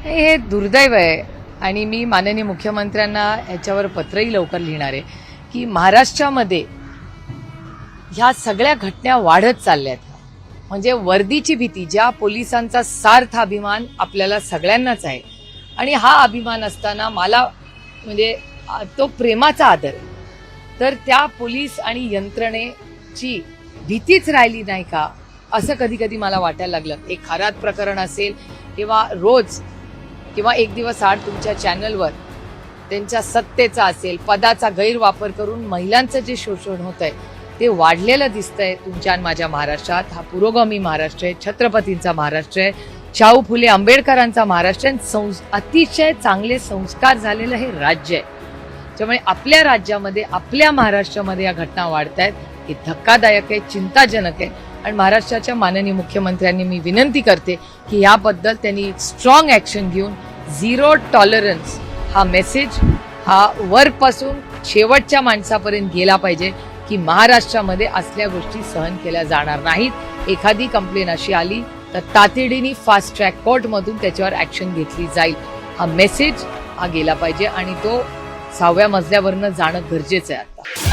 हे दुर्दैव आहे आणि मी माननीय मुख्यमंत्र्यांना याच्यावर पत्रही लवकर लिहिणार आहे की महाराष्ट्रामध्ये ह्या सगळ्या घटना वाढत चालल्यात. म्हणजे वर्दीची भीती, ज्या पोलिसांचा सार्थ अभिमान आपल्याला सगळ्यांनाच आहे आणि हा अभिमान असताना मला म्हणजे तो प्रेमाचा आदर, तर त्या पोलीस आणि यंत्रणेची भीतीच राहिली नाही का असं कधी कधी मला वाटायला लागलं. एक खरात प्रकरण असेल किंवा रोज किंवा एक दिवस आड तुमच्या चॅनलवर त्यांच्या सत्तेचा असेल, पदाचा गैरवापर करून महिलांचं जे शोषण होत आहे ते वाढलेलं दिसतंय तुमच्या आणि माझ्या महाराष्ट्रात. हा पुरोगामी महाराष्ट्र आहे, छत्रपतींचा महाराष्ट्र आहे, शाहू फुले आंबेडकरांचा महाराष्ट्र आहे, अतिशय चांगले संस्कार झालेलं हे राज्य आहे. त्यामुळे आपल्या राज्यामध्ये, आपल्या महाराष्ट्रामध्ये या घटना वाढत आहेत, हे धक्कादायक आहे, चिंताजनक आहे. आणि महाराष्ट्राच्या माननीय मुख्यमंत्र्यांनी मी विनंती करते की याबद्दल त्यांनी स्ट्रॉंग ॲक्शन घेऊन झिरो टॉलरन्स हा मेसेज हा वरपासून शेवटच्या माणसापर्यंत गेला पाहिजे की महाराष्ट्रामध्ये असल्या गोष्टी सहन केल्या जाणार नाहीत. एखादी कंप्लेन अशी आली तर तातडीने फास्ट ट्रॅक कोर्टमधून त्याच्यावर ॲक्शन घेतली जाईल. हा मेसेज हा गेला पाहिजे आणि तो 6व्या मजल्यावरनं जाणं गरजेचं आहे आता.